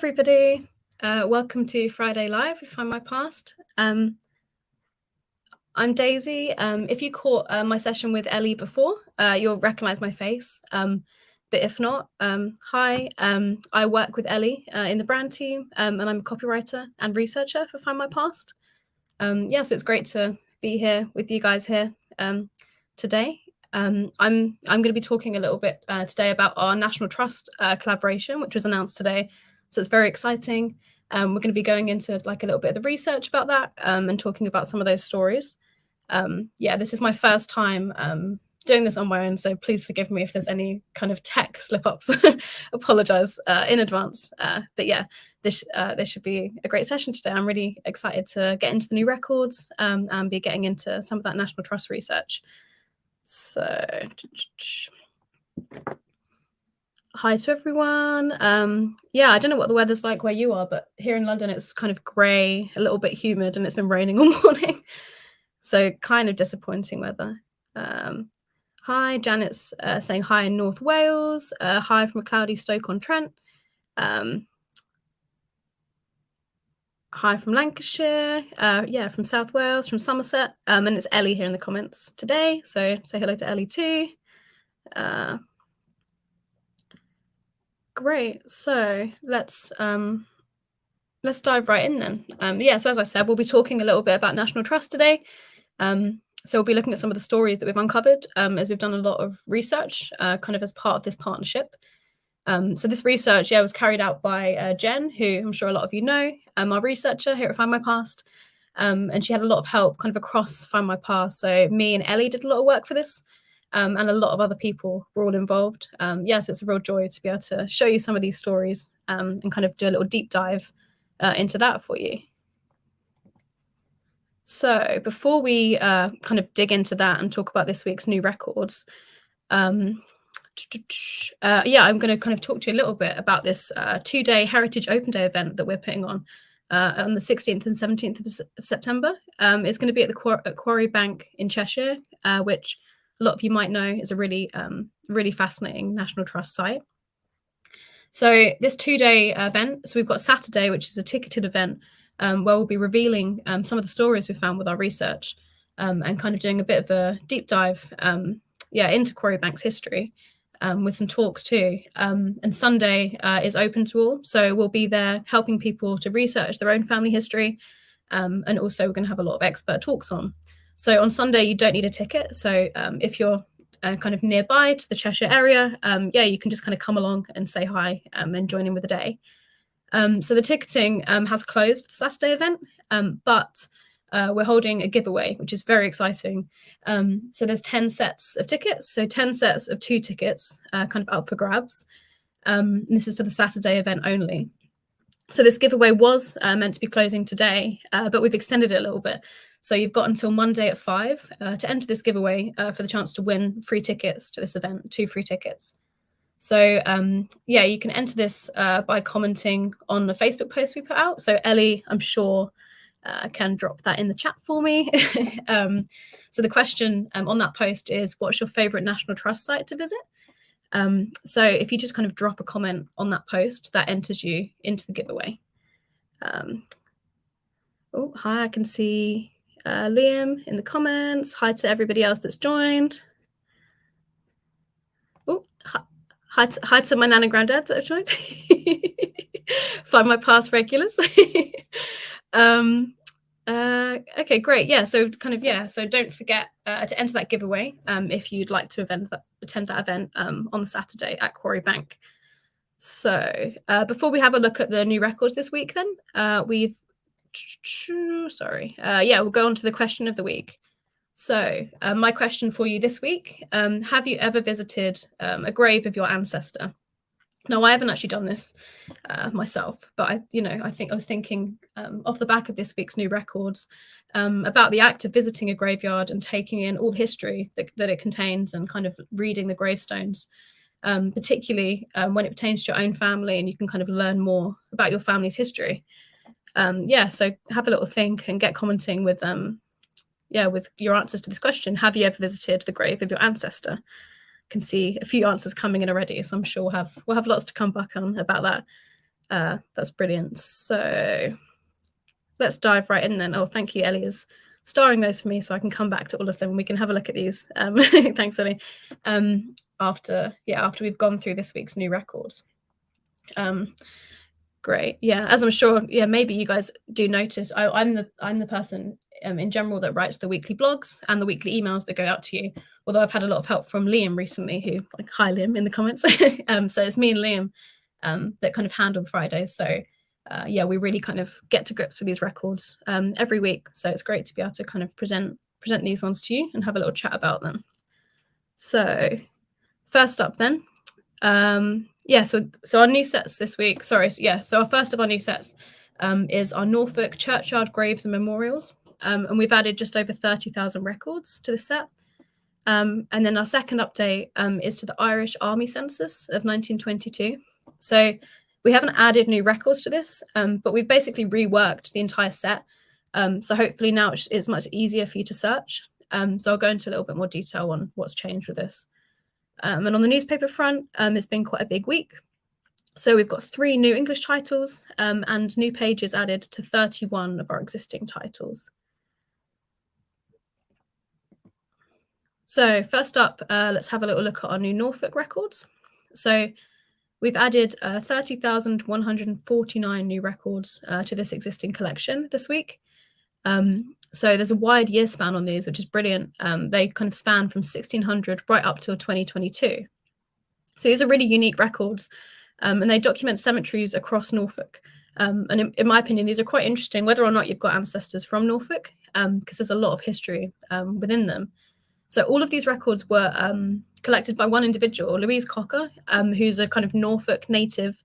everybody. Welcome to Friday Live with Findmypast. I'm Daisy. If you caught my session with Ellie before, you'll recognise my face. But if not, hi. I work with Ellie in the brand team, and I'm a copywriter and researcher for Findmypast. So it's great to be here with you guys here today. I'm going to be talking a little bit today about our National Trust collaboration, which was announced today. So it's very exciting. We're going to be going into like a little bit of the research about that and talking about some of those stories. This is my first time doing this on my own, so please forgive me if there's any kind of tech slip-ups. Apologize in advance. But yeah, this should be a great session today. I'm really excited to get into the new records and be getting into some of that National Trust research. So hi to everyone. I don't know what the weather's like where you are, but here in London it's kind of grey, a little bit humid, and it's been raining all morning. So kind of disappointing weather. Hi, Janet's saying hi in North Wales. Hi from a cloudy Stoke-on-Trent. Hi from Lancashire. From South Wales, from Somerset. And it's Ellie here in the comments today. So say hello to Ellie too. Great. So let's dive right in then. So as I said, we'll be talking a little bit about National Trust today. So we'll be looking at some of the stories that we've uncovered as we've done a lot of research kind of as part of this partnership. So this research, was carried out by Jen, who I'm sure a lot of you know, our researcher here at Findmypast. And she had a lot of help kind of across Findmypast. So me and Ellie did a lot of work for this, and a lot of other people were all involved. So it's a real joy to be able to show you some of these stories and kind of do a little deep dive into that for you. So before we kind of dig into that and talk about this week's new records, I'm going to kind of talk to you a little bit about this 2-day Heritage Open Day event that we're putting on the 16th and 17th of September. It's going to be at the Quarry Bank in Cheshire, which a lot of you might know is a really, really fascinating National Trust site. So this 2-day event, so we've got Saturday, which is a ticketed event, where we'll be revealing some of the stories we found with our research and kind of doing a bit of a deep dive into Quarry Bank's history with some talks too. And Sunday is open to all. So we'll be there helping people to research their own family history. And also we're going to have a lot of expert talks on. So on Sunday, you don't need a ticket. So if you're kind of nearby to the Cheshire area, you can just kind of come along and say hi and join in with the day. So the ticketing has closed for the Saturday event, but we're holding a giveaway, which is very exciting. So there's 10 sets of tickets, so 10 sets of 2 tickets kind of up for grabs. This is for the Saturday event only. So this giveaway was meant to be closing today, but we've extended it a little bit. So you've got until Monday at 5 to enter this giveaway for the chance to win free tickets to this event, 2 free tickets. So you can enter this by commenting on the Facebook post we put out. So Ellie, I'm sure, can drop that in the chat for me. So the question on that post is, what's your favorite National Trust site to visit? So if you just kind of drop a comment on that post, that enters you into the giveaway. Hi, I can see Liam in the comments. Hi to everybody else that's joined. Hi to my nan and granddad that have joined. Findmypast regulars. Okay, great. So kind of, so don't forget to enter that giveaway if you'd like to attend that event on the Saturday at Quarry Bank. So before we have a look at the new records this week, then we'll go on to the question of the week. So my question for you this week, have you ever visited a grave of your ancestor? Now, I haven't actually done this myself, but I think I was thinking off the back of this week's new records about the act of visiting a graveyard and taking in all the history that it contains and kind of reading the gravestones, particularly when it pertains to your own family and you can kind of learn more about your family's history. So have a little think and get commenting with your answers to this question. Have you ever visited the grave of your ancestor? Can see a few answers coming in already, so I'm sure we'll have lots to come back on about that. That's brilliant. So let's dive right in then. Oh, thank you, Ellie is starring those for me so I can come back to all of them and we can have a look at these. Thanks, Ellie. After we've gone through this week's new records. Great. Yeah, as I'm sure, maybe you guys do notice, I'm the person in general that writes the weekly blogs and the weekly emails that go out to you. Although I've had a lot of help from Liam recently, who hi Liam in the comments. So it's me and Liam that kind of handle Fridays. So we really kind of get to grips with these records every week. So it's great to be able to kind of present these ones to you and have a little chat about them. So first up then. So our new sets this week, so our first of our new sets is our Norfolk Churchyard Graves and Memorials, and we've added just over 30,000 records to the set. And then our second update is to the Irish Army Census of 1922. So we haven't added new records to this, but we've basically reworked the entire set. So hopefully now it's much easier for you to search. So I'll go into a little bit more detail on what's changed with this. And on the newspaper front, it's been quite a big week. So we've got 3 new English titles and new pages added to 31 of our existing titles. So first up, let's have a little look at our new Norfolk records. So we've added 30,149 new records to this existing collection this week. So there's a wide year span on these, which is brilliant. They kind of span from 1600 right up till 2022. So these are really unique records, and they document cemeteries across Norfolk. And in my opinion, these are quite interesting, whether or not you've got ancestors from Norfolk, because there's a lot of history within them. So all of these records were collected by one individual, Louise Cocker, who's a kind of Norfolk native.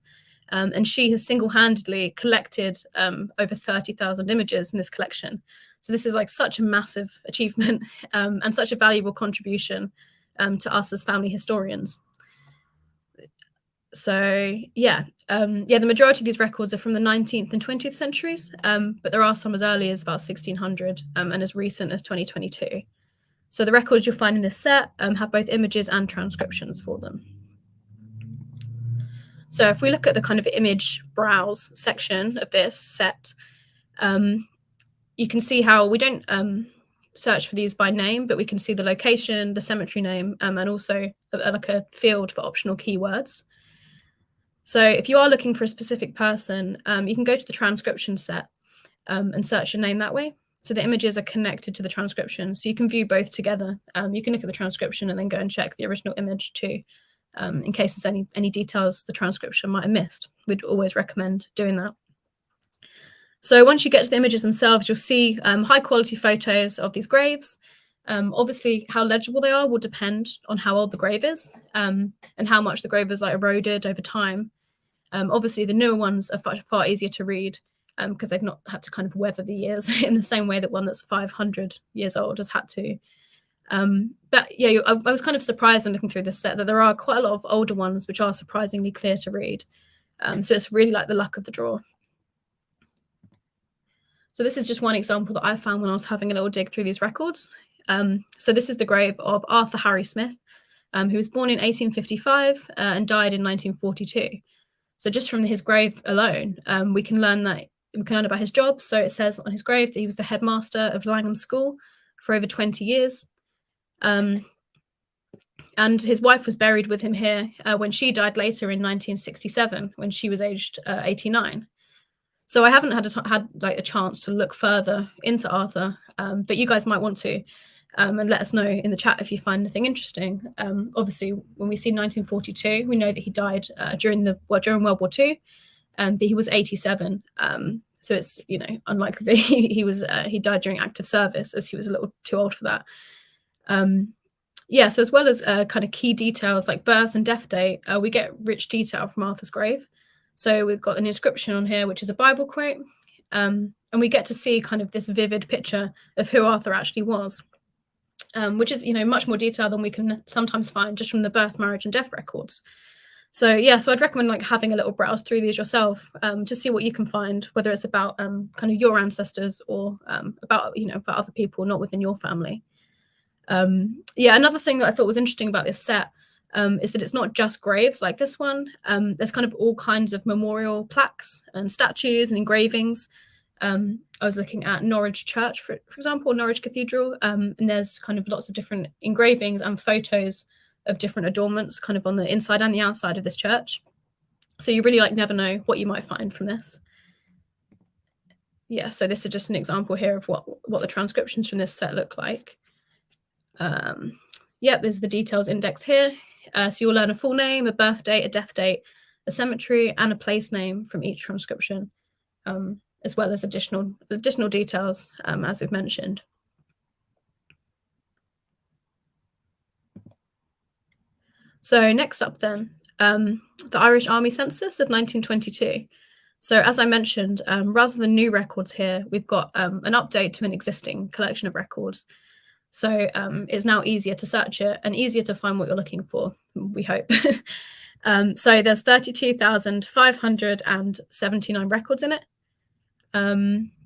And she has single-handedly collected over 30,000 images in this collection. So this is such a massive achievement and such a valuable contribution to us as family historians. So the majority of these records are from the 19th and 20th centuries, but there are some as early as about 1600 and as recent as 2022. So the records you'll find in this set have both images and transcriptions for them. So if we look at the kind of image browse section of this set, you can see how we don't search for these by name, but we can see the location, the cemetery name, and also a field for optional keywords. So if you are looking for a specific person, you can go to the transcription set and search your name that way. So the images are connected to the transcription, so you can view both together. You can look at the transcription and then go and check the original image too. In case there's any details the transcription might have missed. We'd always recommend doing that. So once you get to the images themselves, you'll see high quality photos of these graves. Obviously, how legible they are will depend on how old the grave is and how much the grave is eroded over time. Obviously, the newer ones are far easier to read because they've not had to kind of weather the years in the same way that one that's 500 years old has had to. But yeah, I was kind of surprised when looking through this set that there are quite a lot of older ones which are surprisingly clear to read. So it's really the luck of the draw. So this is just one example that I found when I was having a little dig through these records. So this is the grave of Arthur Harry Smith, who was born in 1855 and died in 1942. So just from his grave alone, we can learn about his job. So it says on his grave that he was the headmaster of Langham School for over 20 years. And his wife was buried with him here when she died later in 1967, when she was aged 89. So I haven't had a chance to look further into Arthur, but you guys might want to, and let us know in the chat if you find anything interesting. Obviously, when we see 1942, we know that he died during World War II, but he was 87. So it's unlikely that he died during active service, as he was a little too old for that. So as well as kind of key details like birth and death date, we get rich detail from Arthur's grave. So we've got an inscription on here, which is a Bible quote, and we get to see kind of this vivid picture of who Arthur actually was, which is much more detail than we can sometimes find just from the birth, marriage, and death records. So I'd recommend having a little browse through these yourself to see what you can find, whether it's about kind of your ancestors or about other people not within your family. Another thing that I thought was interesting about this set is that it's not just graves like this one. There's kind of all kinds of memorial plaques and statues and engravings. I was looking at Norwich Church, for example, Norwich Cathedral, and there's kind of lots of different engravings and photos of different adornments kind of on the inside and the outside of this church. So you really never know what you might find from this. Yeah, so this is just an example here of what the transcriptions from this set look like. There's the details index here. So you'll learn a full name, a birth date, a death date, a cemetery, and a place name from each transcription, as well as additional details, as we've mentioned. So next up then, the Irish Army Census of 1922. So as I mentioned, rather than new records here, we've got an update to an existing collection of records. So it's now easier to search it and easier to find what you're looking for, we hope. So there's 32,579 records in it,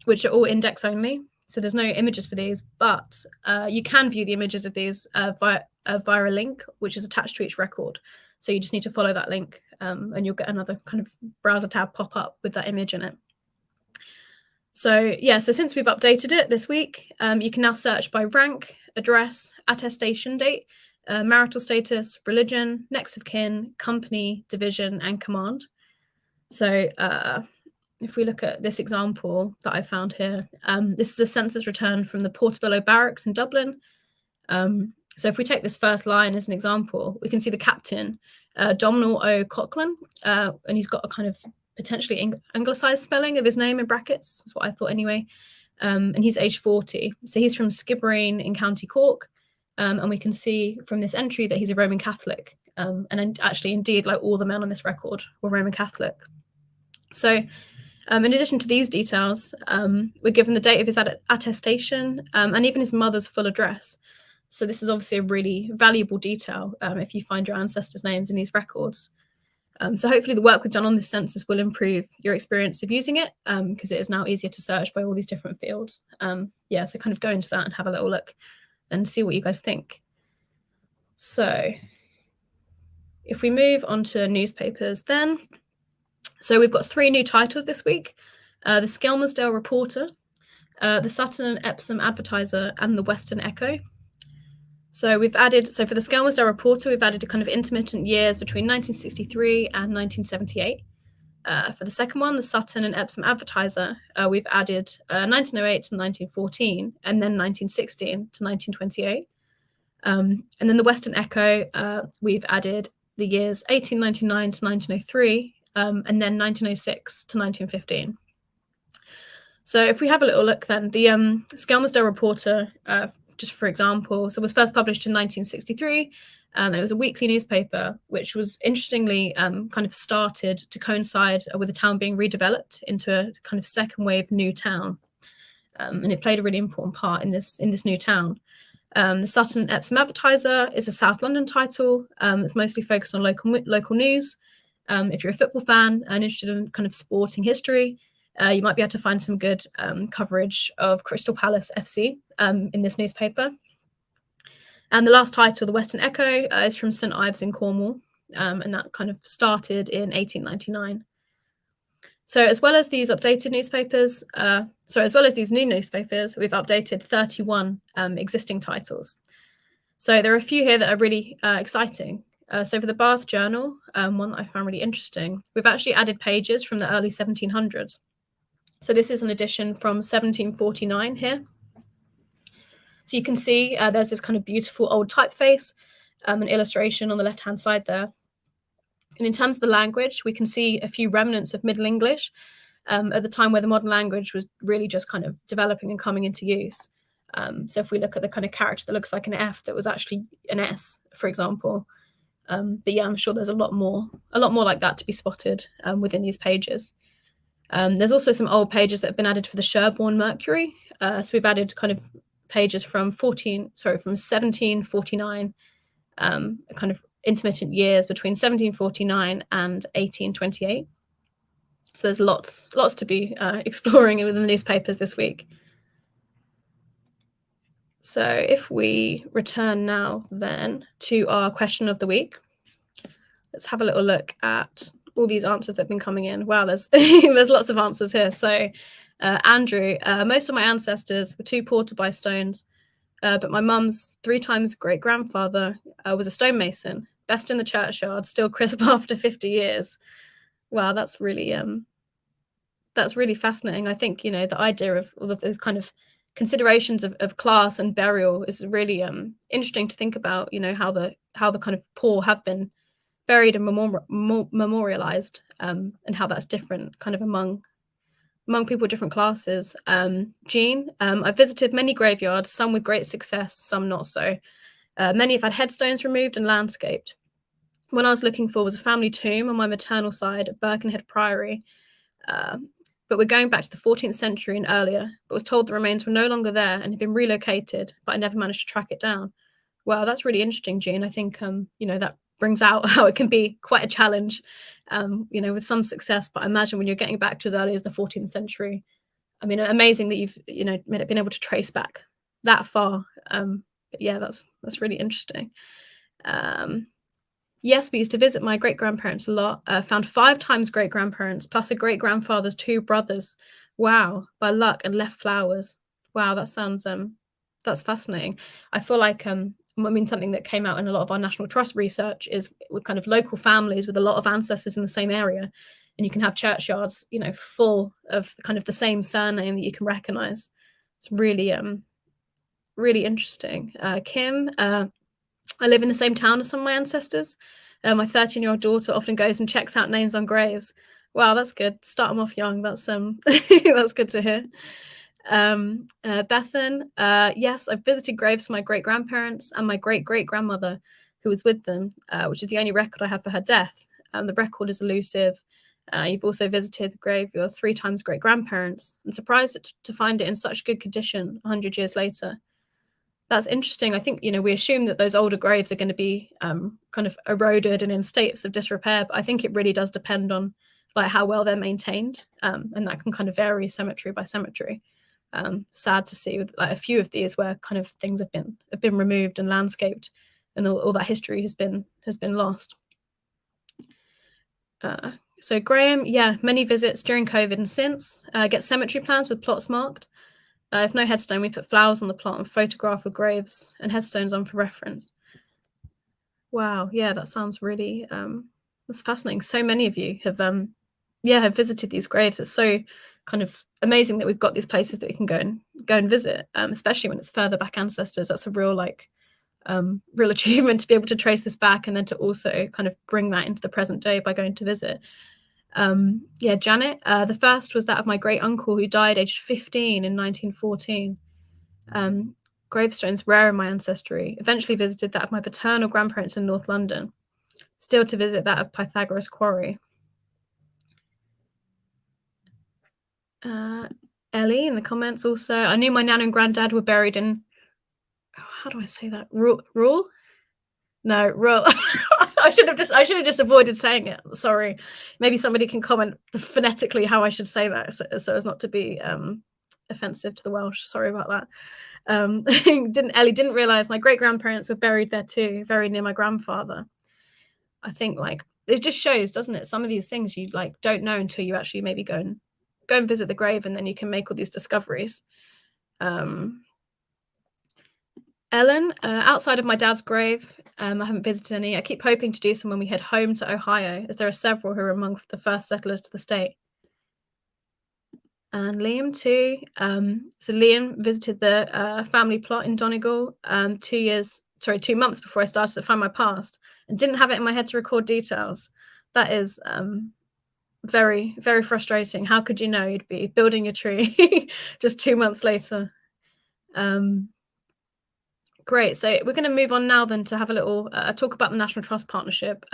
which are all index only. So there's no images for these, but you can view the images of these via a link, which is attached to each record. So you just need to follow that link and you'll get another kind of browser tab pop up with that image in it. So yeah, so since we've updated it this week, you can now search by rank, address, attestation date, marital status, religion, next of kin, company, division, and command. So if we look at this example that I found here, this is a census return from the Portobello Barracks in Dublin. So if we take this first line as an example, we can see the captain, Domhnall O. Coughlin, and he's got a kind of potentially anglicised spelling of his name in brackets. That's what I thought anyway. And he's age 40. So he's from Skibbereen in County Cork. And we can see from this entry that he's a Roman Catholic. And actually, indeed, all the men on this record were Roman Catholic. So in addition to these details, we're given the date of his attestation and even his mother's full address. So this is obviously a really valuable detail if you find your ancestors' names in these records. So hopefully the work we've done on this census will improve your experience of using it because it is now easier to search by all these different fields. So kind of go into that and have a little look and see what you guys think. So if we move on to newspapers then, so we've got 3 new titles this week, the Skelmersdale Reporter, the Sutton and Epsom Advertiser, and the Western Echo. So for the Skelmersdale Reporter, we've added a kind of intermittent years between 1963 and 1978. For the second one, the Sutton and Epsom Advertiser, we've added 1908 to 1914, and then 1916 to 1928. And then the Western Echo, we've added the years 1899 to 1903, and then 1906 to 1915. So if we have a little look then, the Skelmersdale Reporter, just for example, so was first published in 1963, and it was a weekly newspaper, which was interestingly kind of started to coincide with the town being redeveloped into a kind of second wave new town, and it played a really important part in this new town. The Sutton and Epsom Advertiser is a South London title. It's mostly focused on local news. If you're a football fan and interested in kind of sporting history, you might be able to find some good coverage of Crystal Palace FC in this newspaper. And the last title, the Western Echo, is from St Ives in Cornwall, and that kind of started in 1899. So as well as these updated newspapers, as well as these new newspapers, we've updated 31 existing titles. So there are a few here that are really exciting. So for the Bath Journal, one that I found really interesting, we've actually added pages from the early 1700s. So this is an edition from 1749 here. So you can see there's this kind of beautiful old typeface, an illustration on the left-hand side there. And in terms of the language, we can see a few remnants of Middle English at the time where the modern language was really just kind of developing and coming into use. So if we look at the kind of character that looks like an F that was actually an S, for example. But yeah, I'm sure there's a lot more like that to be spotted within these pages. There's also some old pages that have been added for the Sherborne Mercury. So we've added kind of pages from 1749, kind of intermittent years between 1749 and 1828. So there's lots to be exploring within the newspapers this week. So if we return now then to our question of the week. let's have a little look at all these answers that have been coming in. Wow, there's there's lots of answers here. So Andrew, most of my ancestors were too poor to buy stones, but my mum's 3 times great-grandfather was a stonemason, best in the churchyard, still crisp after 50 years. Wow, that's really fascinating. I think, the idea of all of those kind of considerations of class and burial is really interesting to think about, how the kind of poor have been buried and memorialized, and how that's different kind of among people of different classes. Jean, I've visited many graveyards, some with great success, some not so. Many have had headstones removed and landscaped. One I was looking for was a family tomb on my maternal side at Birkenhead Priory, but we're going back to the 14th century and earlier, but was told the remains were no longer there and had been relocated, but I never managed to track it down. Wow, that's really interesting, Jean. I think, that brings out how it can be quite a challenge, with some success, but I imagine when you're getting back to as early as the 14th century, I mean, amazing that you've, been able to trace back that far. But yeah, that's really interesting. Yes, we used to visit my great-grandparents a lot. Found 5 times great-grandparents, plus a great-grandfather's 2 brothers. Wow, by luck, and left flowers. Wow, that sounds that's fascinating. I feel like something that came out in a lot of our National Trust research is with kind of local families with a lot of ancestors in the same area, and you can have churchyards, full of kind of the same surname that you can recognize. It's really really interesting. Kim, I live in the same town as some of my ancestors. My 13-year-old daughter often goes and checks out names on graves. Wow, that's good. Start them off young. That's that's good to hear. Bethan, yes, I've visited graves for my great-grandparents and my great-great-grandmother who was with them, which is the only record I have for her death. The record is elusive. You've also visited the grave of your 3 times great-grandparents and surprised to find it in such good condition 100 years later. That's interesting. I think, we assume that those older graves are going to be kind of eroded and in states of disrepair, but I think it really does depend on like how well they're maintained, and that can kind of vary cemetery by cemetery. Sad to see with like a few of these where kind of things have been removed and landscaped, and all that history has been lost. So Graham, yeah, many visits during COVID and since. Get cemetery plans with plots marked. If no headstone, we put flowers on the plot and photograph with graves and headstones on for reference. Wow, yeah, that sounds really that's fascinating. So many of you have have visited these graves. It's so kind of amazing that we've got these places that we can go and visit, especially when it's further back ancestors. That's a real real achievement to be able to trace this back, and then to also kind of bring that into the present day by going to visit. Yeah, Janet, the first was that of my great uncle who died aged 15 in 1914. Gravestones rare in my ancestry. Eventually visited that of my paternal grandparents in North London. Still to visit that of Pythagoras Quarry. Ellie in the comments also. I knew my nan and granddad were buried in, how do I say that? Rule? No, Rule. I should have just avoided saying it. Sorry. Maybe somebody can comment phonetically how I should say that, so as not to be offensive to the Welsh. Sorry about that. Ellie didn't realize my great grandparents were buried there too, very near my grandfather. I think it just shows, doesn't it? Some of these things you don't know until you actually maybe go and visit the grave, and then you can make all these discoveries. Ellen, outside of my dad's grave, I haven't visited any. I keep hoping to do some when we head home to Ohio, as there are several who are among the first settlers to the state. And Liam too. So Liam visited the family plot in Donegal 2 months before I started to Findmypast, and didn't have it in my head to record details. That is very, very frustrating. How could you know you'd be building your tree just 2 months later? Great. So we're going to move on now then to have a little talk about the National Trust partnership.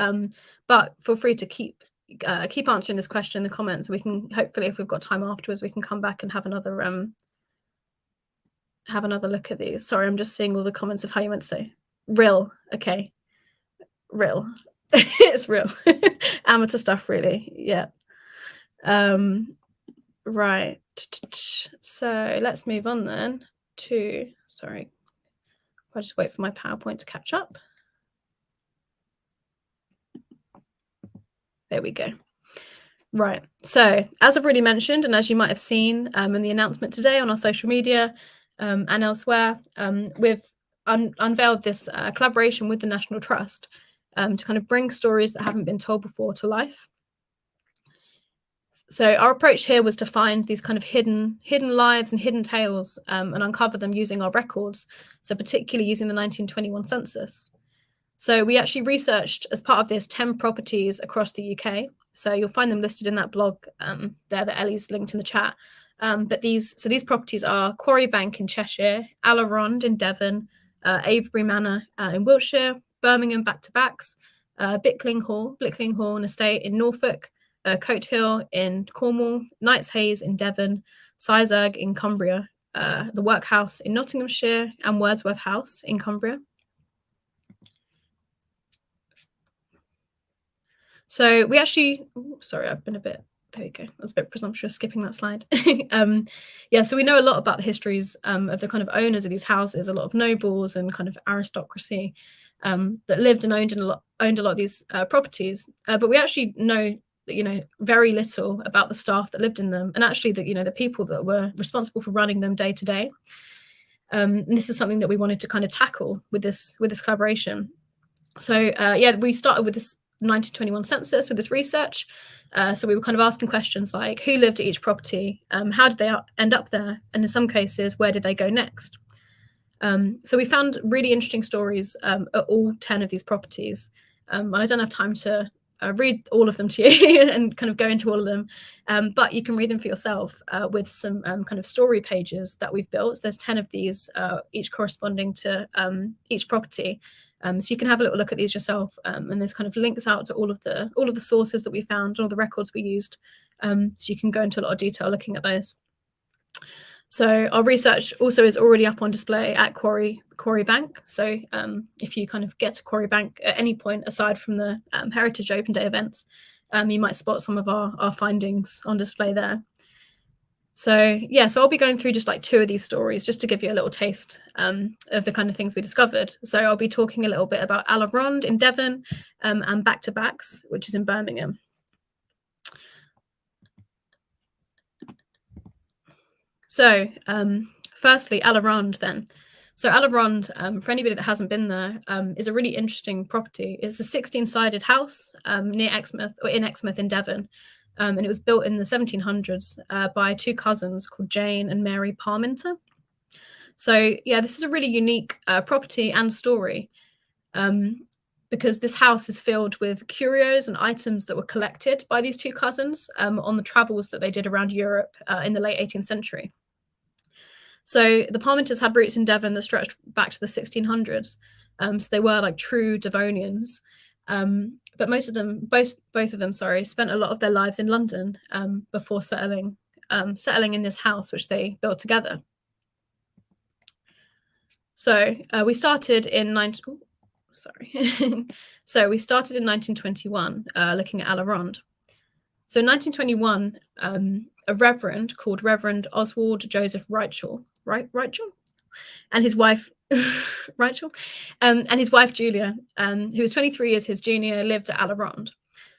But feel free to keep answering this question in the comments. We can hopefully, if we've got time afterwards, we can come back and have another look at these. Sorry, I'm just seeing all the comments of how you meant to say real. Okay, real. It's real. Amateur stuff, really. Yeah. Right. So let's move on then to, sorry, I'll just wait for my PowerPoint to catch up. There we go. Right. So, as I've already mentioned, and as you might have seen in the announcement today on our social media and elsewhere, we've unveiled this collaboration with the National Trust to kind of bring stories that haven't been told before to life. So, our approach here was to find these kind of hidden lives and hidden tales and uncover them using our records. So, particularly using the 1921 census. So we actually researched, as part of this, 10 properties across the UK. So you'll find them listed in that blog there that Ellie's linked in the chat. But these properties are Quarry Bank in Cheshire, Alarond in Devon, Avebury Manor in Wiltshire, Birmingham back-to-backs, Blickling Hall and Estate in Norfolk, Coat Hill in Cornwall, Knights Hayes in Devon, Sizergh in Cumbria, the Workhouse in Nottinghamshire, and Wordsworth House in Cumbria. So we actually, sorry, I've been a bit, there you go. That's a bit presumptuous, skipping that slide. Yeah, so we know a lot about the histories of the kind of owners of these houses, a lot of nobles and kind of aristocracy that lived and owned a lot of these properties. But we actually know, very little about the staff that lived in them, and actually the people that were responsible for running them day to day. And this is something that we wanted to kind of tackle with this collaboration. So yeah, we started with this 1921 census with this research. So we were kind of asking questions like who lived at each property, how did they end up there, and in some cases, where did they go next? So we found really interesting stories at all 10 of these properties. And I don't have time to read all of them to you and kind of go into all of them, but you can read them for yourself with some kind of story pages that we've built. So there's 10 of these, each corresponding to each property. So you can have a little look at these yourself, and there's kind of links out to all of the sources that we found, all the records we used, so you can go into a lot of detail looking at those. So our research also is already up on display at Quarry Bank. So if you kind of get to Quarry Bank at any point aside from the Heritage Open Day events, you might spot some of our findings on display there. So yeah, so I'll be going through just like 2 of these stories just to give you a little taste of the kind of things we discovered. So I'll be talking a little bit about Alarond in Devon and Back-to-Backs, which is in Birmingham. So firstly, Alarond then. So Alarond, for anybody that hasn't been there, is a really interesting property. It's a 16-sided house near Exmouth, or in Exmouth in Devon. And it was built in the 1700s by 2 cousins called Jane and Mary Parminter. So yeah, this is a really unique property and story because this house is filled with curios and items that were collected by these 2 cousins on the travels that they did around Europe in the late 18th century. So the Parminters had roots in Devon that stretched back to the 1600s. So they were like true Devonians. But both of them, spent a lot of their lives in London before settling in this house, which they built together. So we started in 1921, looking at Alarond. So in 1921, a reverend called Reverend Oswald Joseph Rachel, and his wife Rachel, and his wife Julia, who was 23 years his junior, lived at Alarond.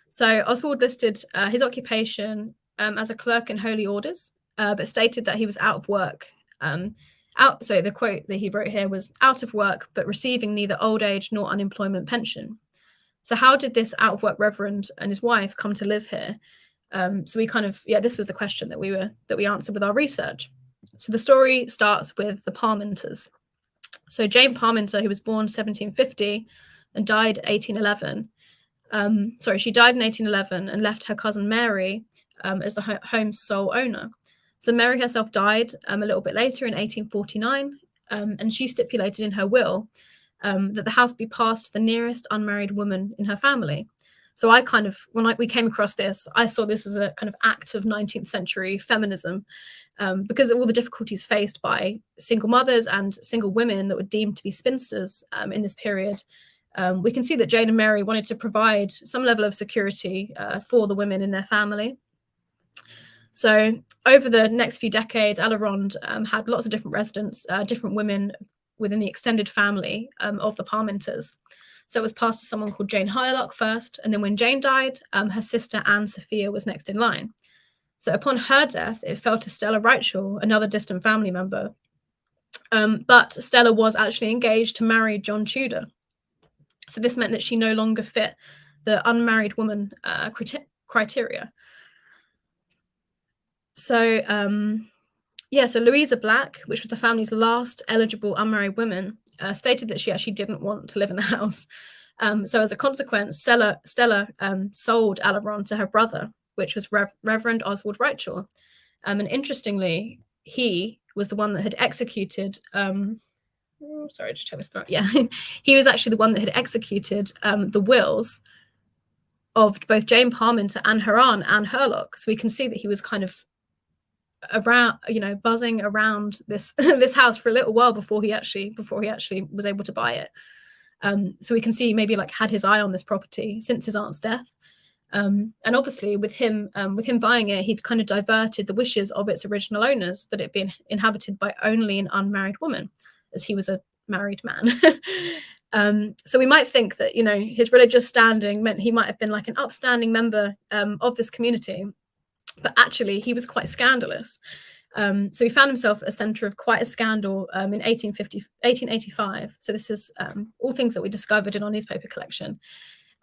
So Oswald listed his occupation as a clerk in holy orders, but stated that he was out of work. So the quote that he wrote here was "out of work, but receiving neither old age nor unemployment pension." So how did this out of work reverend and his wife come to live here? So we this was the question that we answered with our research. So the story starts with the Parminters. So Jane Parminter, who was born 1750 and died 1811. She died in 1811 and left her cousin Mary as the home's sole owner. So Mary herself died a little bit later in 1849, and she stipulated in her will that the house be passed to the nearest unmarried woman in her family. So when we came across this, I saw this as a kind of act of 19th century feminism, because of all the difficulties faced by single mothers and single women that were deemed to be spinsters in this period. We can see that Jane and Mary wanted to provide some level of security for the women in their family. So over the next few decades, Alarond had lots of different residents, different women within the extended family of the Parminters. So it was passed to someone called Jane Hylock first, and then when Jane died, her sister Anne Sophia was next in line. So upon her death, it fell to Stella Rachel, another distant family member. But Stella was actually engaged to marry John Tudor. So this meant that she no longer fit the unmarried woman criteria. So so Louisa Black, which was the family's last eligible unmarried woman, stated that she actually didn't want to live in the house. So as a consequence, Stella sold Alaron to her brother, which was Reverend Oswald Rachel. And interestingly, he was the one that had executed sorry, just check this through. Yeah, he was actually the one that had executed the wills of both Jane Parminter and her aunt Anne Hurlock. So we can see that he was kind of around, buzzing around this this house for a little while before he actually was able to buy it. So we can see he maybe like had his eye on this property since his aunt's death. And obviously with him buying it, he'd kind of diverted the wishes of its original owners that it been inhabited by only an unmarried woman, as he was a married man. So we might think that, his religious standing meant he might have been like an upstanding member of this community, but actually he was quite scandalous. So he found himself at the centre of quite a scandal in 1885. So this is all things that we discovered in our newspaper collection.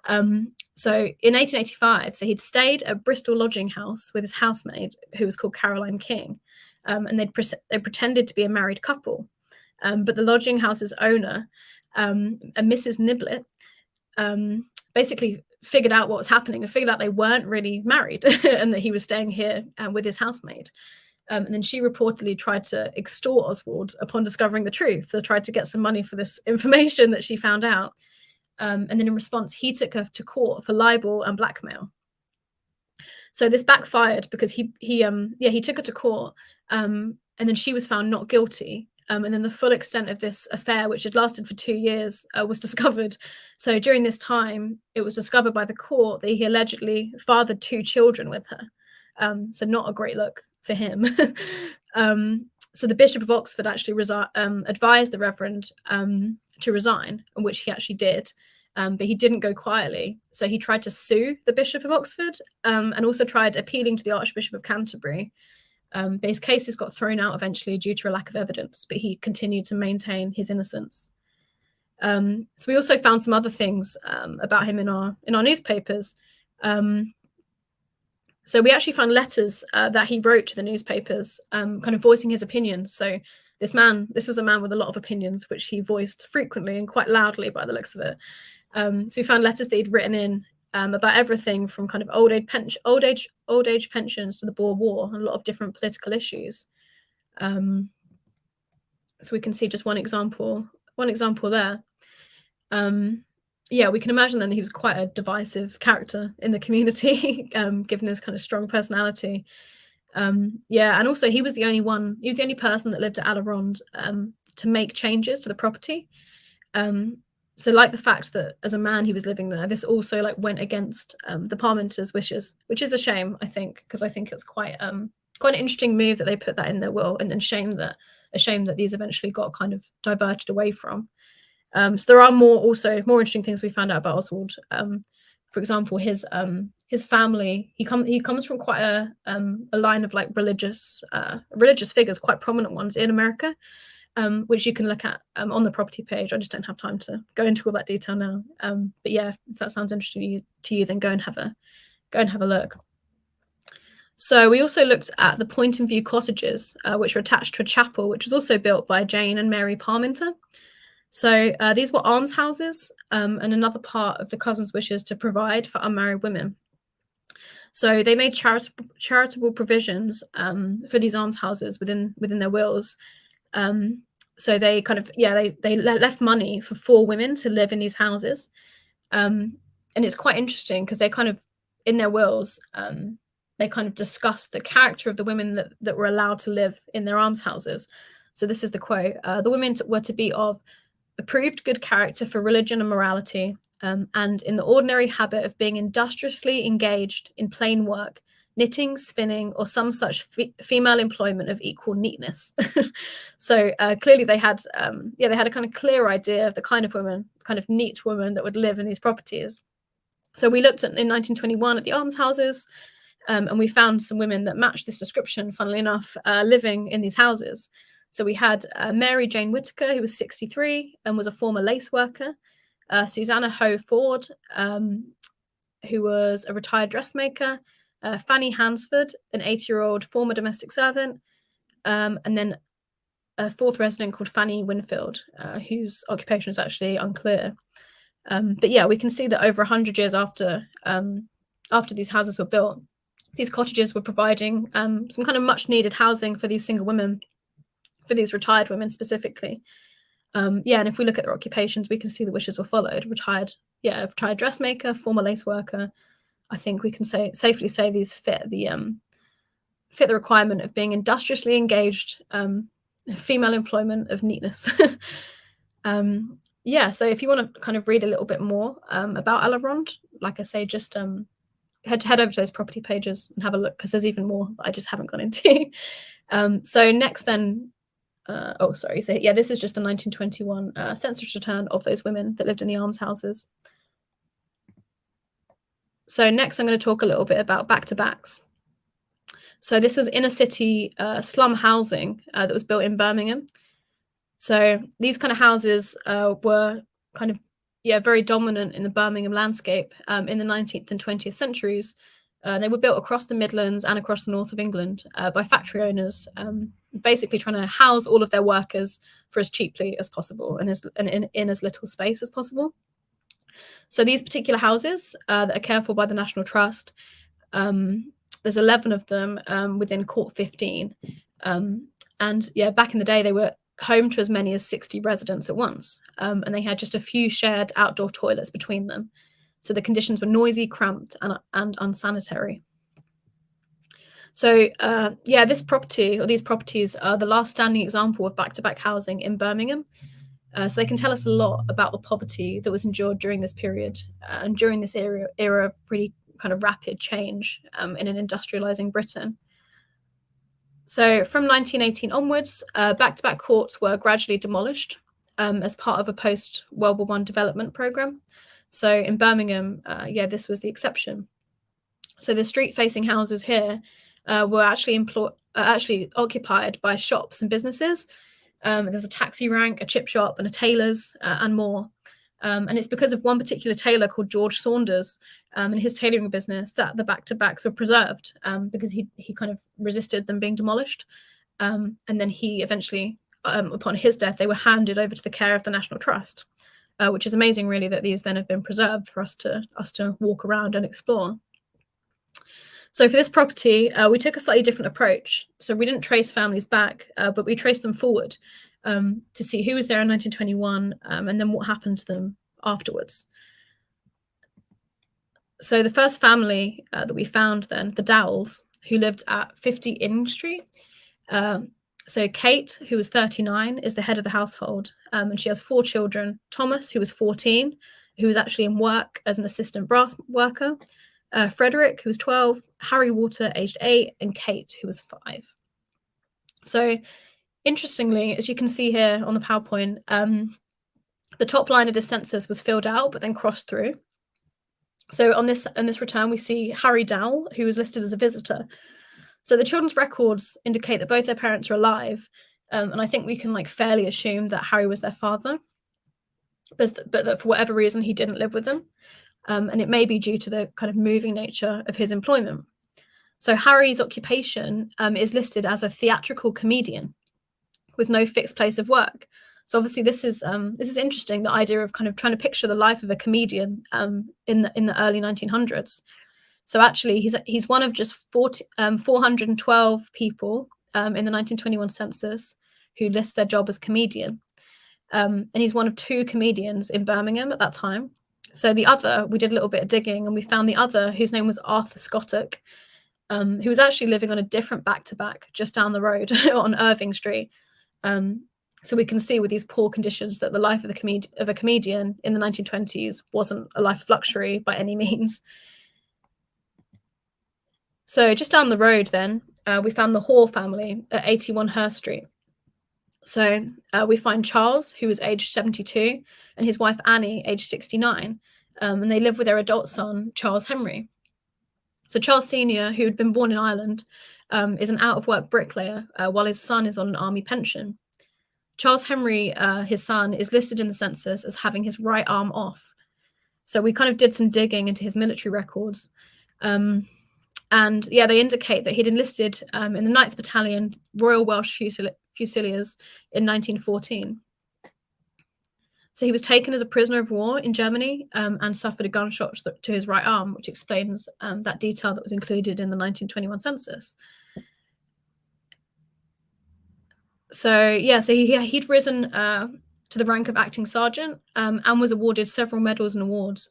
So in 1885, so he'd stayed at Bristol lodging house with his housemaid, who was called Caroline King, and they pretended to be a married couple. But the lodging house's owner, Mrs. Niblet, basically figured out what was happening and figured out they weren't really married and that he was staying here with his housemaid. And then she reportedly tried to extort Oswald upon discovering the truth. So tried to get some money for this information that she found out. And then in response, he took her to court for libel and blackmail. So this backfired because he took her to court, and then she was found not guilty. And then the full extent of this affair, which had lasted for 2 years, was discovered. So during this time, it was discovered by the court that he allegedly fathered 2 children with her. So not a great look for him. So the Bishop of Oxford actually advised the Reverend to resign, which he actually did. But he didn't go quietly. So he tried to sue the Bishop of Oxford and also tried appealing to the Archbishop of Canterbury. But his cases got thrown out eventually due to a lack of evidence, but he continued to maintain his innocence. So we also found some other things about him in our newspapers. So we actually found letters that he wrote to the newspapers, kind of voicing his opinions. So this was a man with a lot of opinions, which he voiced frequently and quite loudly by the looks of it. So we found letters that he'd written in about everything from kind of old age pensions to the Boer War, and a lot of different political issues. So we can see just one example there. We can imagine then that he was quite a divisive character in the community, given his kind of strong personality. And also he was the only person that lived at Alarond to make changes to the property. So like the fact that as a man he was living there, this also like went against the Parminters' wishes, which is a shame, I think, because I think it's quite an interesting move that they put that in their will, and then a shame that these eventually got kind of diverted away from. So there are more interesting things we found out about Oswald. For example, his family, he comes from quite a line of like religious figures, quite prominent ones in America, which you can look at on the property page. I just don't have time to go into all that detail now. But yeah, if that sounds interesting to you, then go and have a look. So we also looked at the Point and View cottages, which were attached to a chapel, which was also built by Jane and Mary Parminter. So these were almshouses, and another part of the cousins' wishes to provide for unmarried women. So they made charitable provisions for these almshouses within their wills. So they kind of they left money for 4 women to live in these houses, and it's quite interesting because they kind of in their wills they kind of discussed the character of the women that were allowed to live in their almshouses. So this is the quote: "The women were to be of approved good character for religion and morality, and in the ordinary habit of being industriously engaged in plain work, knitting, spinning, or some such female employment of equal neatness. So clearly they had they had a kind of clear idea of the kind of woman, kind of neat woman that would live in these properties. So we looked at in 1921 at the almshouses, and we found some women that matched this description, funnily enough, living in these houses. So we had Mary Jane Whitaker, who was 63 and was a former lace worker, Susanna Hoe Ford, who was a retired dressmaker, Fanny Hansford, an 80-year-old former domestic servant, and then a fourth resident called Fanny Winfield, whose occupation is actually unclear. But yeah, we can see that over 100 years after these houses were built, these cottages were providing some kind of much needed housing for these single women, for these retired women specifically. And if we look at their occupations, we can see the wishes were followed. Retired dressmaker, former lace worker. I think we can safely say these fit the requirement of being industriously engaged, female employment of neatness. So if you want to kind of read a little bit more about Aleronde, like I say, just head over to those property pages and have a look, because there's even more that I just haven't gone into. So next then, so yeah, this is just the 1921 census return of those women that lived in the almshouses. So next I'm going to talk a little bit about back-to-backs. So this was inner city slum housing that was built in Birmingham. So these kind of houses were kind of very dominant in the Birmingham landscape in the 19th and 20th centuries. They were built across the Midlands and across the north of England by factory owners, basically trying to house all of their workers for as cheaply as possible and in as little space as possible. So these particular houses that are cared for by the National Trust, there's 11 of them within Court 15. And yeah, back in the day, they were home to as many as 60 residents at once. And they had just a few shared outdoor toilets between them. So the conditions were noisy, cramped, and unsanitary. So this property, or these properties, are the last standing example of back-to-back housing in Birmingham. So they can tell us a lot about the poverty that was endured during this period and during this era of pretty kind of rapid change in an industrializing Britain. So from 1918 onwards, back-to-back courts were gradually demolished as part of a post-World War I development program. So in Birmingham, this was the exception. So the street-facing houses here were actually occupied by shops and businesses. There was a taxi rank, a chip shop, and a tailor's, and more. And it's because of one particular tailor called George Saunders and his tailoring business that the back-to-backs were preserved, because he kind of resisted them being demolished. And then he eventually, upon his death, they were handed over to the care of the National Trust, which is amazing, really, that these then have been preserved for us to walk around and explore. So for this property, we took a slightly different approach. So we didn't trace families back, but we traced them forward to see who was there in 1921 and then what happened to them afterwards. So the first family that we found then, the Dowells, who lived at 50 Inning Street. So Kate, who was 39, is the head of the household, and she has 4 children. Thomas, who was 14, who was actually in work as an assistant brass worker. Frederick, who was 12, Harry Water, aged 8, and Kate, who was 5. So interestingly, as you can see here on the PowerPoint, the top line of the census was filled out but then crossed through. So on this return, we see Harry Dowell, who was listed as a visitor. So the children's records indicate that both their parents are alive, and I think we can fairly assume that Harry was their father, but that for whatever reason he didn't live with them. And it may be due to the kind of moving nature of his employment. So Harry's occupation is listed as a theatrical comedian with no fixed place of work. So obviously this is interesting, the idea of kind of trying to picture the life of a comedian in the early 1900s. So actually he's one of just 412 people in the 1921 census who list their job as comedian. And he's one of 2 comedians in Birmingham at that time. So the other, we did a little bit of digging and we found the other, whose name was Arthur Scottock, who was actually living on a different back-to-back just down the road on Irving Street. So we can see with these poor conditions that the life of a comedian in the 1920s wasn't a life of luxury by any means. So just down the road then, we found the Hoare family at 81 Her Street. So we find Charles, who was aged 72, and his wife Annie, aged 69, and they live with their adult son, Charles Henry. So Charles Sr., who had been born in Ireland, is an out-of-work bricklayer, while his son is on an army pension. Charles Henry, his son, is listed in the census as having his right arm off. So we kind of did some digging into his military records. And yeah, they indicate that he'd enlisted in the 9th Battalion Royal Welsh Fusiliers in 1914. So he was taken as a prisoner of war in Germany and suffered a gunshot to his right arm, which explains that detail that was included in the 1921 census. So yeah, so he'd risen to the rank of acting sergeant and was awarded several medals and awards,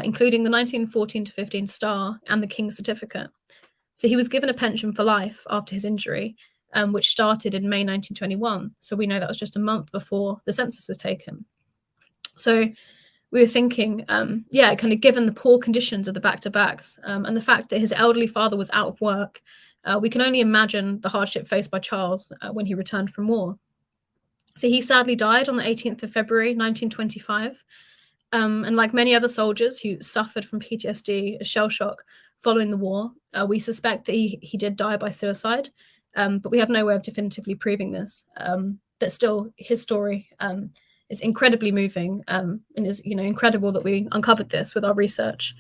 including the 1914-15 Star and the King's Certificate. So he was given a pension for life after his injury, which started in May 1921. So we know that was just a month before the census was taken. So we were thinking, yeah, kind of given the poor conditions of the back-to-backs and the fact that his elderly father was out of work, we can only imagine the hardship faced by Charles when he returned from war. So he sadly died on the 18th of February, 1925. And like many other soldiers who suffered from PTSD, shell shock, following the war, we suspect that he did die by suicide, but we have no way of definitively proving this. But still, his story is incredibly moving, and is incredible that we uncovered this with our research.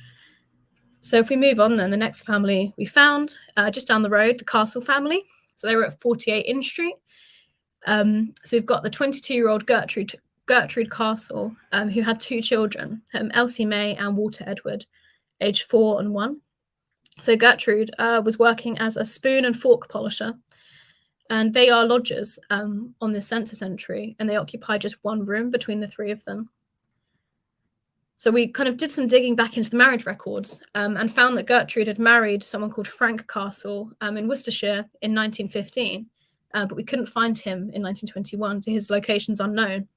So if we move on, then the next family we found just down the road, the Castle family. So they were at 48 Inn Street. So we've got the 22-year-old Gertrude Castle, who had two children, Elsie May and Walter Edward, aged 4 and 1. So Gertrude was working as a spoon and fork polisher, and they are lodgers on this census entry, and they occupy just one room between the three of them. So we kind of did some digging back into the marriage records and found that Gertrude had married someone called Frank Castle in Worcestershire in 1915, but we couldn't find him in 1921, so his location's unknown.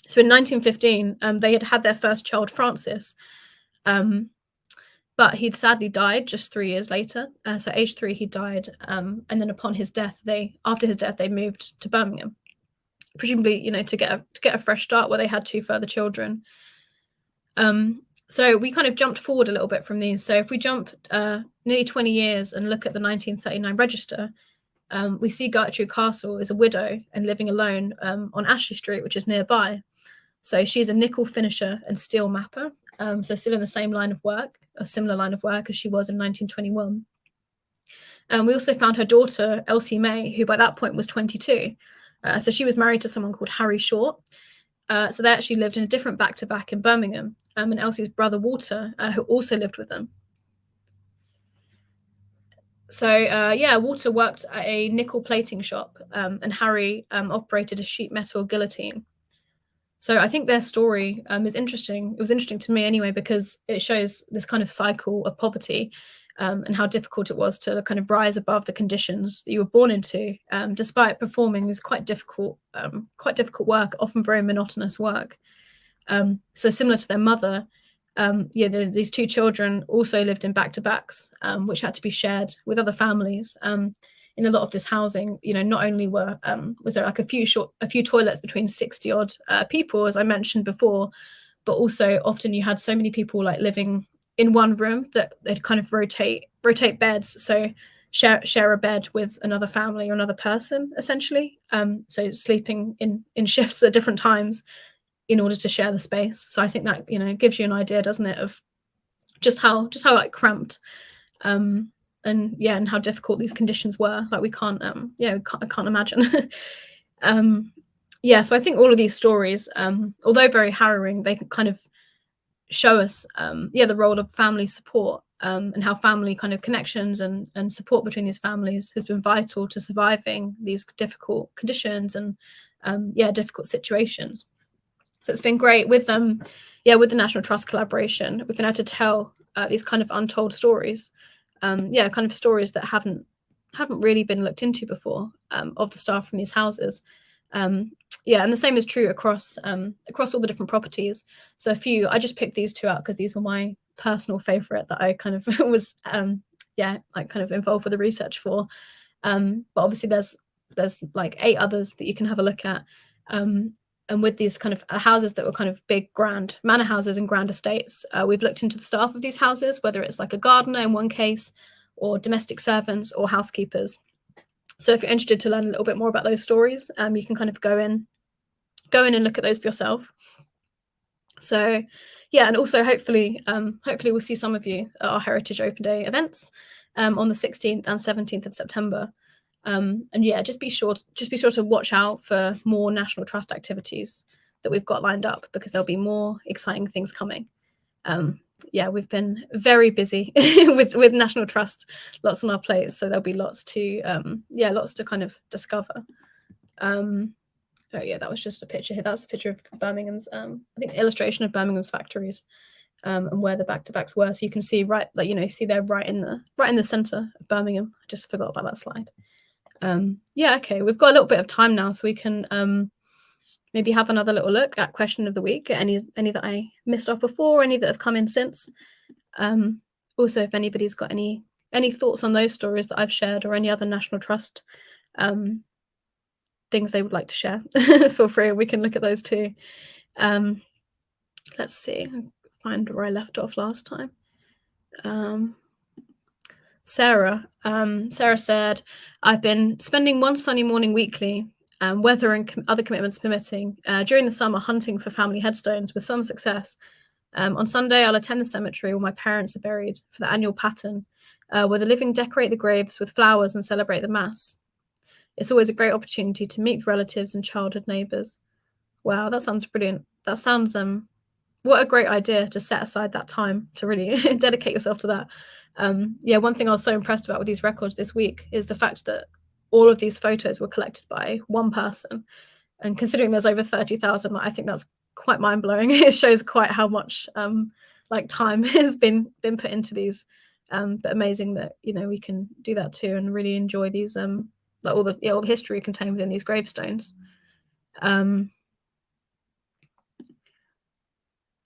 So in 1915, they had had their first child, Francis, but he'd sadly died just 3 years later. So age 3, he died, and then upon his death, after his death, they moved to Birmingham, presumably, to get a fresh start where they had 2 further children. So we kind of jumped forward a little bit from these. So if we jump nearly 20 years and look at the 1939 register, we see Gertrude Castle is a widow and living alone on Ashley Street, which is nearby. So she's a nickel finisher and steel mapper, so still in the same line of work, a similar line of work as she was in 1921. We also found her daughter, Elsie May, who by that point was 22. So she was married to someone called Harry Short. So they actually lived in a different back-to-back in Birmingham, and Elsie's brother, Walter, who also lived with them. So yeah, Walter worked at a nickel plating shop, and Harry operated a sheet metal guillotine. So I think their story is interesting. It was interesting to me anyway, because it shows this kind of cycle of poverty and how difficult it was to kind of rise above the conditions that you were born into, despite performing this quite difficult work, often very monotonous work. So similar to their mother, these 2 children also lived in back-to-backs, which had to be shared with other families. In a lot of this housing, not only was there like a few toilets between 60 odd people, as I mentioned before, but also often you had so many people like living in one room that they'd kind of rotate beds. So share a bed with another family or another person, essentially. So sleeping in shifts at different times in order to share the space. So I think that gives you an idea, doesn't it, of just how like cramped and how difficult these conditions were. Like we can't I can't imagine. So I think all of these stories, although very harrowing, they can kind of show us the role of family support, and how family kind of connections and support between these families has been vital to surviving these difficult conditions and difficult situations. So it's been great with with the National Trust collaboration. We've been able to tell these kind of untold stories, kind of stories that haven't really been looked into before, of the staff from these houses. And the same is true across all the different properties. So I just picked these 2 out because these were my personal favorite that I kind of was like kind of involved with the research for. But obviously there's like 8 others that you can have a look at. And with these kind of houses that were kind of big, grand manor houses and grand estates, we've looked into the staff of these houses, whether it's like a gardener in one case, or domestic servants or housekeepers. So if you're interested to learn a little bit more about those stories, you can kind of go in and look at those for yourself. So yeah, and also hopefully we'll see some of you at our Heritage Open Day events on the 16th and 17th of September. And yeah, just be sure to watch out for more National Trust activities that we've got lined up, because there'll be more exciting things coming. Yeah, we've been very busy with National Trust, lots on our plates, so there'll be lots to kind of discover. Oh yeah, that was just a picture here. That's a picture of Birmingham's, I think, illustration of Birmingham's factories, and where the back-to-backs were. So you can see see they're right in the center of Birmingham. I just forgot about that slide. Yeah, okay, we've got a little bit of time now, so we can maybe have another little look at question of the week, any that I missed off before, any that have come in since. Also, if anybody's got any thoughts on those stories that I've shared, or any other National Trust things they would like to share, feel free, we can look at those too. Let's see, find where I left off last time. Sarah said, I've been spending one sunny morning weekly, weather and other commitments permitting, during the summer hunting for family headstones with some success. On Sunday, I'll attend the cemetery where my parents are buried for the annual pattern, where the living decorate the graves with flowers and celebrate the Mass. It's always a great opportunity to meet relatives and childhood neighbours. Wow, that sounds brilliant. That sounds what a great idea to set aside that time to really dedicate yourself to that. Yeah, one thing I was so impressed about with these records this week is the fact that all of these photos were collected by one person. And considering there's over 30,000, I think that's quite mind-blowing. It shows quite how much time has been put into these. But amazing that we can do that too and really enjoy these all the history contained within these gravestones.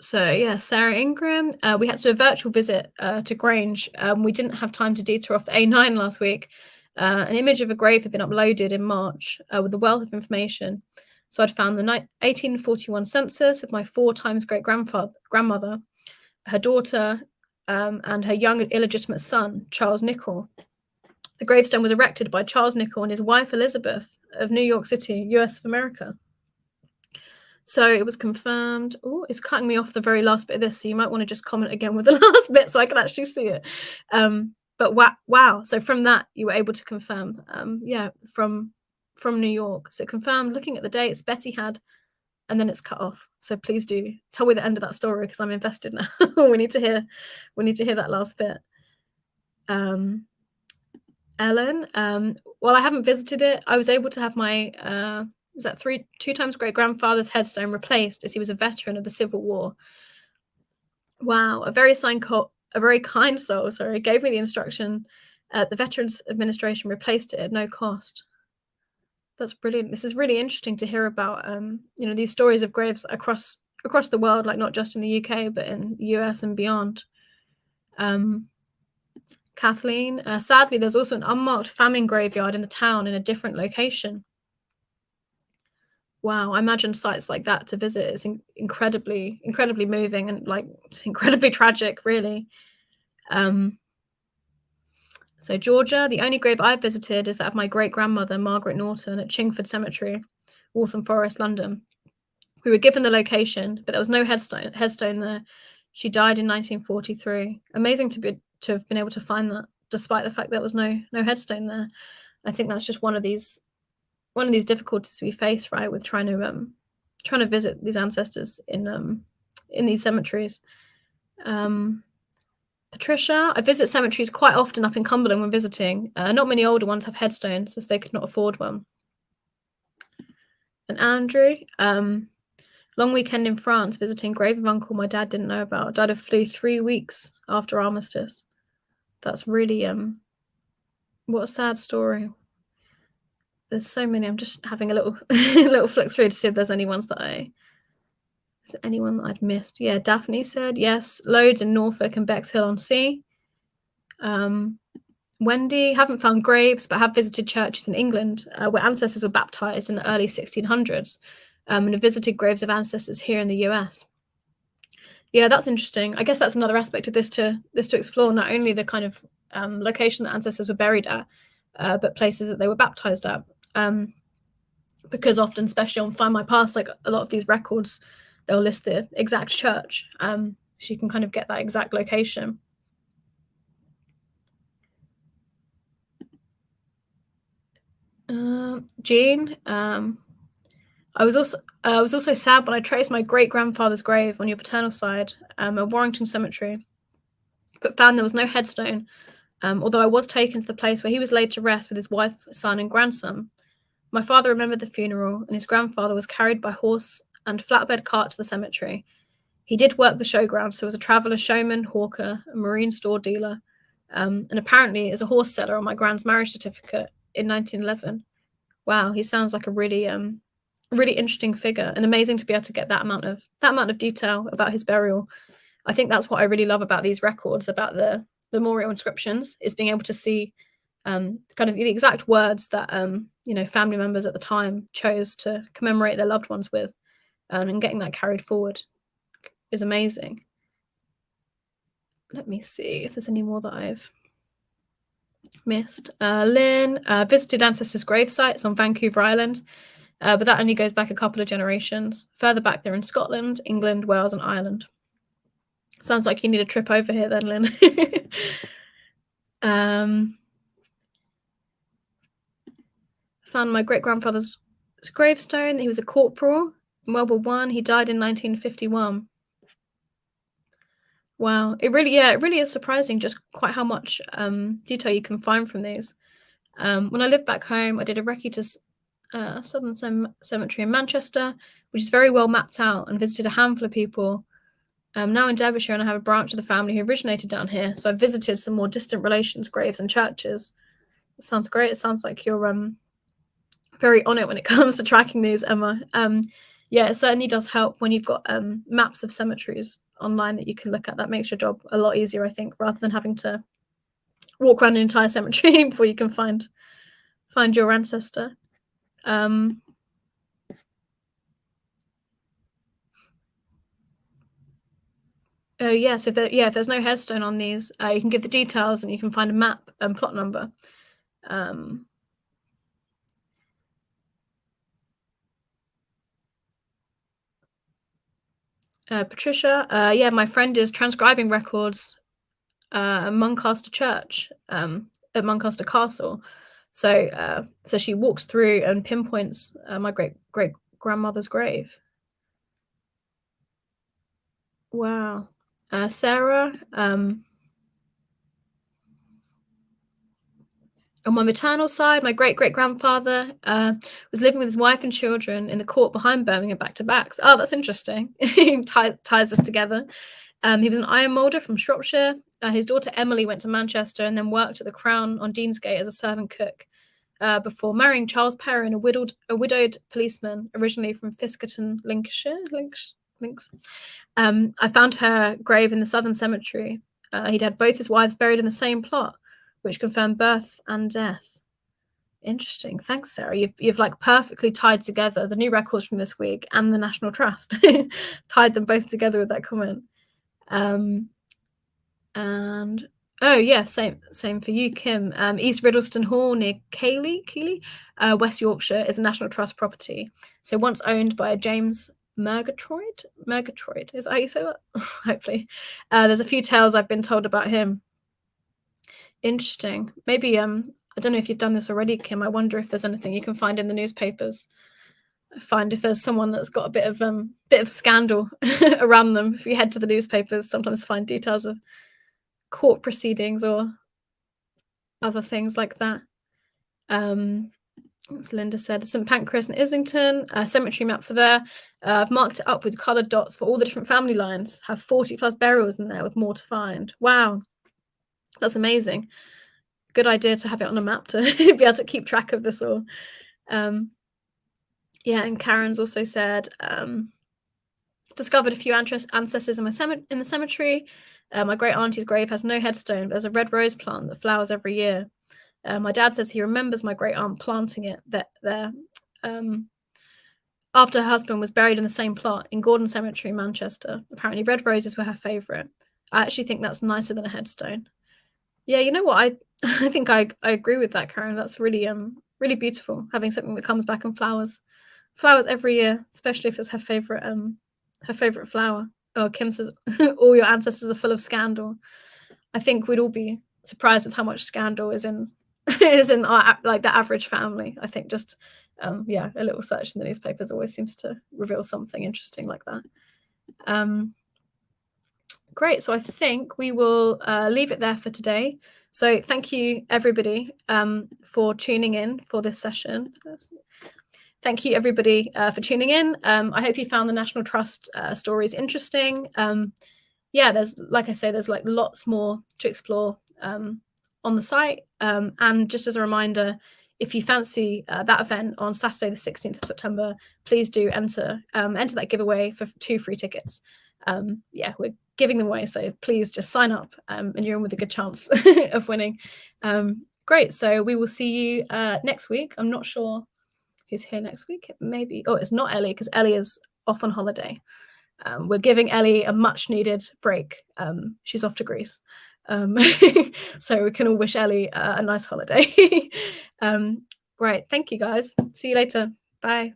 So yeah, Sarah Ingram, we had to do a virtual visit to Grange. We didn't have time to detour off the A9 last week. An image of a grave had been uploaded in March with a wealth of information. So I'd found the 1841 census with my 4 times great-grandmother, her daughter, and her young illegitimate son, Charles Nichol. The gravestone was erected by Charles Nichol and his wife Elizabeth of New York City, US of America. So it was confirmed. Oh, it's cutting me off the very last bit of this, so you might want to just comment again with the last bit so I can actually see it. But wow. So from that, you were able to confirm, from New York. So confirmed, looking at the dates Betty had, and then it's cut off. So please do tell me the end of that story, because I'm invested now. we need to hear that last bit. Ellen, while I haven't visited it, I was able to have my 2 times great-grandfather's headstone replaced, as he was a veteran of the Civil War. Wow, a very kind soul, gave me the instruction. The Veterans Administration replaced it at no cost. That's brilliant. This is really interesting to hear about these stories of graves across the world, like not just in the UK but in the US and beyond. Kathleen, sadly, there's also an unmarked famine graveyard in the town in a different location. Wow, I imagine sites like that to visit is incredibly moving and it's incredibly tragic, really. So Georgia, the only grave I've visited is that of my great-grandmother, Margaret Norton, at Chingford Cemetery, Waltham Forest, London. We were given the location, but there was no headstone there. She died in 1943. Amazing to have been able to find that, despite the fact there was no headstone there. I think that's just one of these difficulties we face, right, with trying to visit these ancestors in these cemeteries. Patricia, I visit cemeteries quite often up in Cumberland when visiting. Not many older ones have headstones, as they could not afford one. And Andrew, long weekend in France visiting grave of uncle my dad didn't know about. Died of flu 3 weeks after armistice. That's really what a sad story. There's so many. I'm just having a little little flick through to see if there's any ones that anyone that I'd missed. Yeah, Daphne said yes, loads in Norfolk and Bexhill-on-Sea. Wendy, haven't found graves, but have visited churches in England where ancestors were baptized in the early 1600s, and have visited graves of ancestors here in the US. Yeah, that's interesting. I guess that's another aspect of this to explore, not only the kind of location that ancestors were buried at, but places that they were baptized at. Um, because often, especially on Find My Past, like a lot of these records, they'll list the exact church, so you can kind of get that exact location. Jean, I was also sad when I traced my great grandfather's grave on your paternal side, at Warrington Cemetery, but found there was no headstone. Although I was taken to the place where he was laid to rest with his wife, son, and grandson. My father remembered the funeral, and his grandfather was carried by horse and flatbed cart to the cemetery. He did work the showground, so was a traveller, showman, hawker, a marine store dealer, and apparently is a horse seller on my grand's marriage certificate in 1911. Wow, he sounds like a really interesting figure, and amazing to be able to get that amount of detail about his burial. I think that's what I really love about these records, about the memorial inscriptions, is being able to see kind of the exact words that family members at the time chose to commemorate their loved ones with, and getting that carried forward is amazing. Let me see if there's any more that I've missed. Lynn visited ancestors' grave sites on Vancouver Island, but that only goes back a couple of generations. Further back, they're in Scotland, England, Wales, and Ireland. Sounds like you need a trip over here then, Lynn. Found my great grandfather's gravestone. He was a corporal in World War One. He died in 1951. Wow, it really is surprising just quite how much detail you can find from these. When I lived back home, I did a recce to Southern Cemetery in Manchester, which is very well mapped out, and visited a handful of people. Now in Derbyshire, and I have a branch of the family who originated down here, so I've visited some more distant relations' graves and churches. It sounds great. It sounds like you're very on it when it comes to tracking these, Emma. Yeah, it certainly does help when you've got maps of cemeteries online that you can look at. That makes your job a lot easier, I think, rather than having to walk around an entire cemetery before you can find your ancestor. Oh yeah, so if there's no headstone on these, you can give the details and you can find a map and plot number. Patricia, yeah, my friend is transcribing records at Muncaster Church, at Muncaster Castle. So she walks through and pinpoints my great grandmother's grave. Wow. Sarah, on my maternal side, my great grandfather was living with his wife and children in the court behind Birmingham back to backs. Oh, that's interesting. Ties us together. He was an iron moulder from Shropshire. His daughter Emily went to Manchester and then worked at the Crown on Deansgate as a servant cook, before marrying Charles Perrin, a widowed policeman originally from Fiskerton, Lincolnshire. Links. I found her grave in the Southern Cemetery. He'd had both his wives buried in the same plot, which confirmed birth and death. Interesting. Thanks, Sarah. You've like perfectly tied together the new records from this week and the National Trust. Tied them both together with that comment. And oh yeah, same for you, Kim. East Riddleston Hall near Keighley, West Yorkshire, is a National Trust property. So once owned by James Murgatroyd, is that how you say that? Hopefully. There's a few tales I've been told about him. Interesting. Maybe I don't know if you've done this already, Kim. I wonder if there's anything you can find in the newspapers. Find if there's someone that's got a bit of scandal around them. If you head to the newspapers, sometimes find details of court proceedings or other things like that. As Linda said, St Pancras and Islington, cemetery map for there. I've marked it up with coloured dots for all the different family lines. Have 40 plus burials in there with more to find. Wow, that's amazing. Good idea to have it on a map to be able to keep track of this all. Yeah, and Karen's also said Discovered a few ancestors in the cemetery. My great auntie's grave has no headstone, but there's a red rose plant that flowers every year. My dad says he remembers my great aunt planting it there. After her husband was buried in the same plot in Gordon Cemetery, Manchester. Apparently, red roses were her favourite. I actually think that's nicer than a headstone. Yeah, you know what? I think I agree with that, Karen. That's really really beautiful, having something that comes back and flowers every year, especially if it's her favourite flower. Oh, Kim says all your ancestors are full of scandal. I think we'd all be surprised with how much scandal is in is in our like the average family. I think just yeah, a little search in the newspapers always seems to reveal something interesting like that. Great. So I think we will leave it there for today. So thank you, everybody, for tuning in for this session. Thank you, everybody, for tuning in. I hope you found the National Trust stories interesting. Yeah, there's, like I say, there's like lots more to explore on the site. And just as a reminder, if you fancy that event on Saturday, the 16th of September, please do enter that giveaway for 2 free tickets. Yeah, we're giving them away, so please just sign up and you're in with a good chance of winning. Great, so we will see you next week. I'm not sure who's here next week. Maybe, oh, it's not Ellie, because Ellie is off on holiday. We're giving Ellie a much needed break. She's off to Greece. So we can all wish Ellie a nice holiday. Great, thank you guys. See you later. Bye.